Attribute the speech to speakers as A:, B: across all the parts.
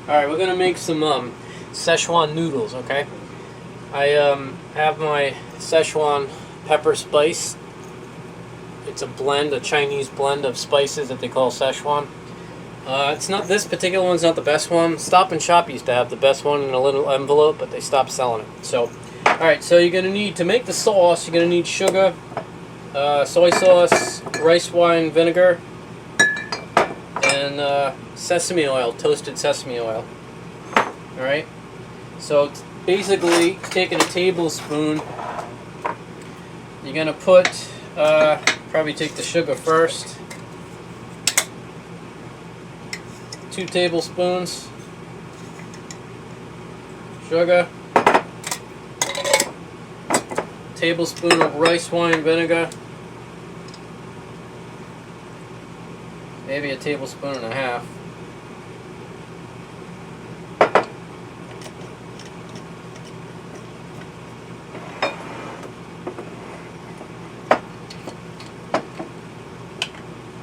A: Alright, we're gonna make some Szechuan noodles, okay? I have my Szechuan pepper spice. It's a blend, a Chinese blend of spices that they call Szechuan. It's not, this particular one's not the best one. Stop and Shop used to have the best one in a little envelope, but they stopped selling it. So, alright, so you're gonna need, to make the sauce, you're gonna need sugar, soy sauce, rice wine vinegar, and sesame oil, toasted sesame oil. Alright, so basically taking a tablespoon, you're gonna put, probably take the sugar first, 2 tablespoons sugar, tablespoon of rice wine vinegar, maybe a tablespoon and a half.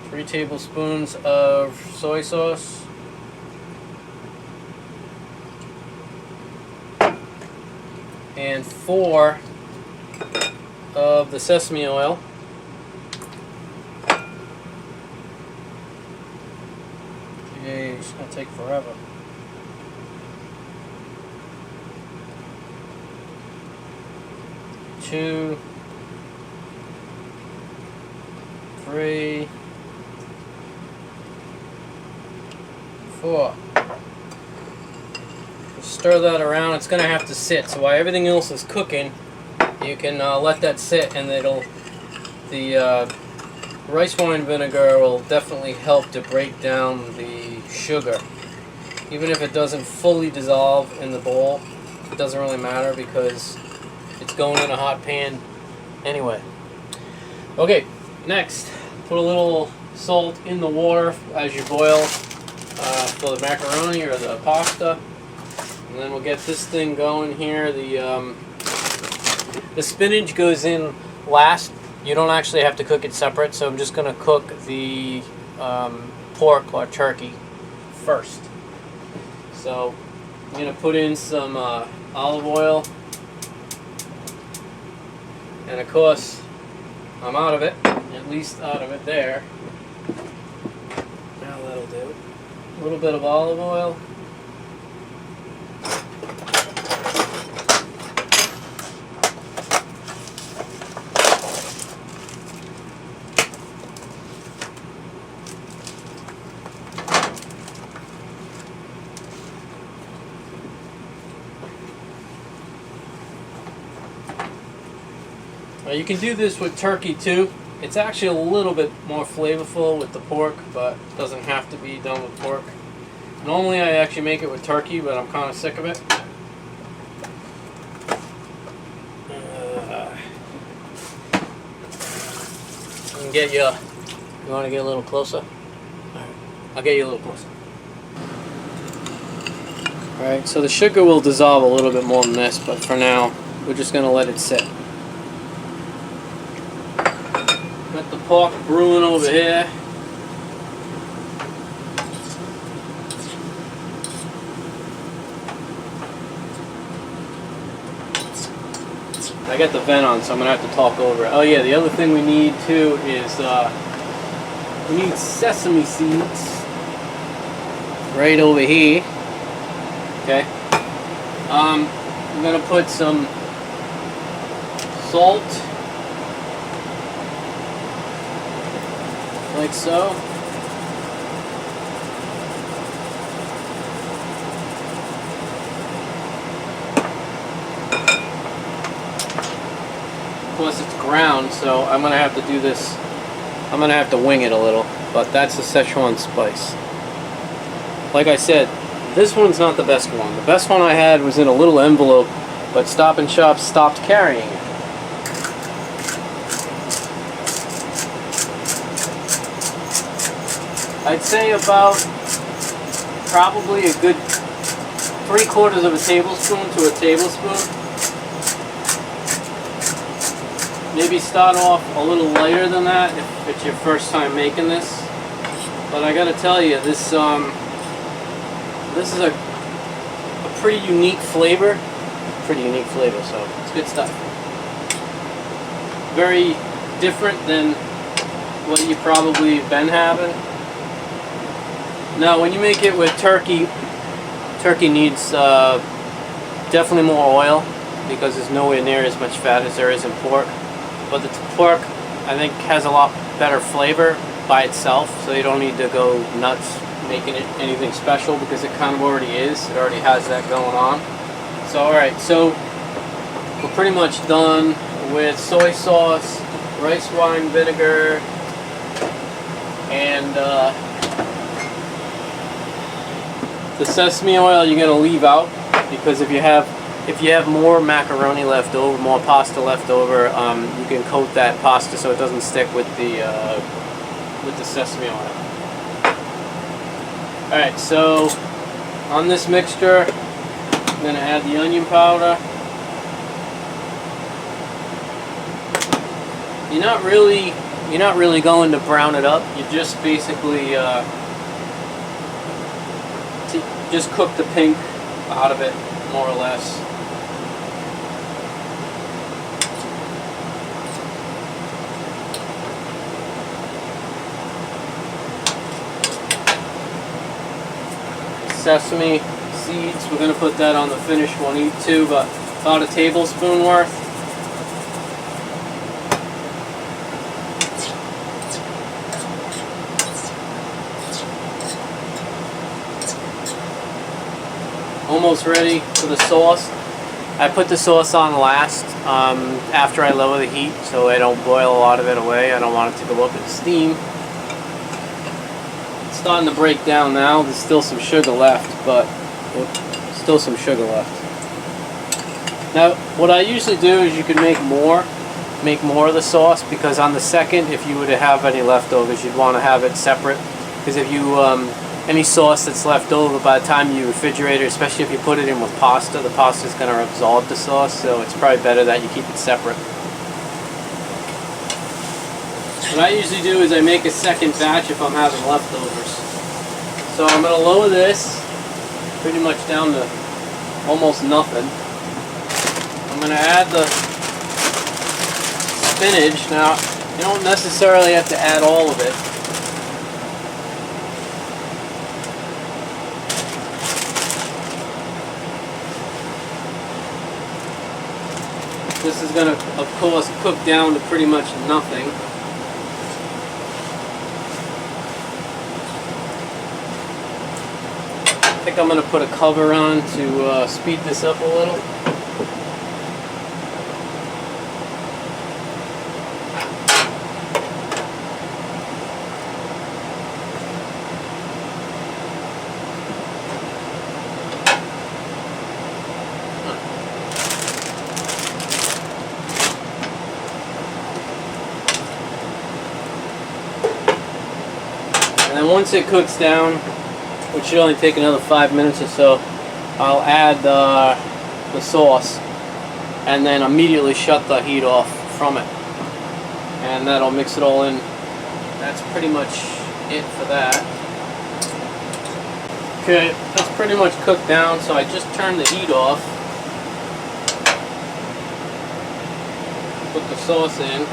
A: Three tablespoons of soy sauce, and 4 of the sesame oil. Yay, it's gonna take forever. Two, 3, 4. Stir that around. It's gonna have to sit. So while everything else is cooking, you can let that sit, and the rice wine vinegar will definitely help to break down the sugar. Even if it doesn't fully dissolve in the bowl, it doesn't really matter because it's going in a hot pan anyway. Okay, next, put a little salt in the water as you boil for the macaroni or the pasta, and then we'll get this thing going here. The spinach goes in last. You don't actually have to cook it separate, so I'm just going to cook the pork or turkey first. So I'm going to put in some olive oil, and of course I'm out of it, at least out of it there. Now that'll do. A little bit of olive oil. You can do this with turkey too. It's actually a little bit more flavorful with the pork, but it doesn't have to be done with pork. Normally I actually make it with turkey, but I'm kind of sick of it. I can get you. You want to get a little closer? Alright, I'll get you a little closer. Alright, so the sugar will dissolve a little bit more than this, but for now, we're just going to let it sit. Got the pork brewing over here. I got the vent on, so I'm going to have to talk over it. Oh yeah, the other thing we need too is we need sesame seeds right over here. Okay. I'm going to put some salt, like so. Of course it's ground, so I'm gonna have to do this. I'm gonna have to wing it a little, but that's the Szechuan spice. Like I said, this one's not the best one. The best one I had was in a little envelope, but Stop and Shop stopped carrying it. I'd say about probably a good 3/4 of a tablespoon to a tablespoon. Maybe start off a little lighter than that if it's your first time making this. But I gotta tell you, this is a pretty unique flavor. So it's good stuff. Very different than what you probably been having. Now, when you make it with turkey, turkey needs definitely more oil because there's nowhere near as much fat as there is in pork. But the pork, I think, has a lot better flavor by itself, so you don't need to go nuts making it anything special because it kind of already is. It already has that going on. So, alright, so we're pretty much done with soy sauce, rice wine vinegar, and the sesame oil you're going to leave out because if you have more macaroni left over, more pasta left over, you can coat that pasta so it doesn't stick with the sesame oil. Alright, so on this mixture, I'm going to add the onion powder. You're not really going to brown it up. You just basically just cook the pink out of it, more or less. Sesame seeds, we're going to put that on the finished one too, but about a tablespoon worth. Almost ready for the sauce. I put the sauce on last after I lower the heat so I don't boil a lot of it away. I don't want it to go up in steam. Starting to break down now. There's still some sugar left, but still some sugar left. Now, what I usually do is you can make more of the sauce because on the second, if you were to have any leftovers, you'd want to have it separate. Because if you any sauce that's left over by the time you refrigerate it, especially if you put it in with pasta, the pasta is going to absorb the sauce. So it's probably better that you keep it separate. What I usually do is I make a second batch if I'm having leftovers. So I'm going to lower this pretty much down to almost nothing. I'm going to add the spinach. Now, you don't necessarily have to add all of it. This is going to, of course, cook down to pretty much nothing. I think I'm going to put a cover on to speed this up a little. And then once it cooks down, which should only take another 5 minutes or so, I'll add the sauce and then immediately shut the heat off from it. And that'll mix it all in. That's pretty much it for that. Okay, that's pretty much cooked down, so I just turned the heat off. Put the sauce in.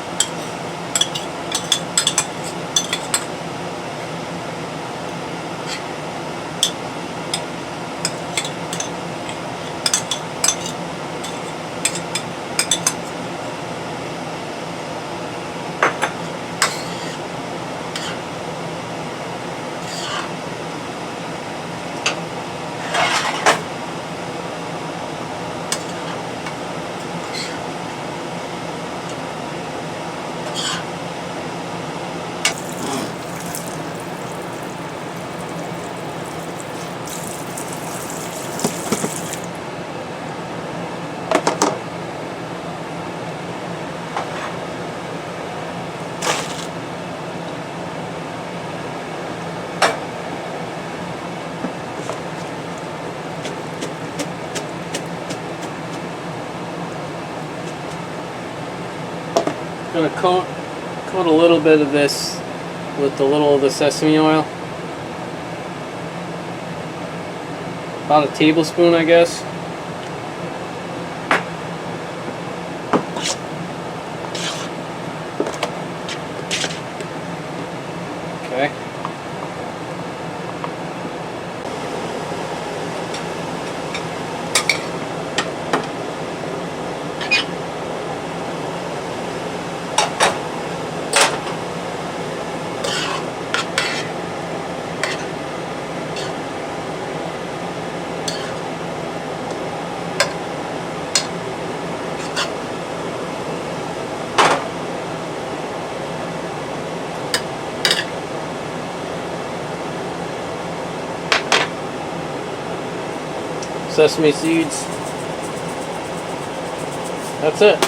A: I'm going to coat a little bit of this with a little of the sesame oil. About a tablespoon, I guess. Okay. Sesame seeds. That's it.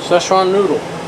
A: Szechuan noodle.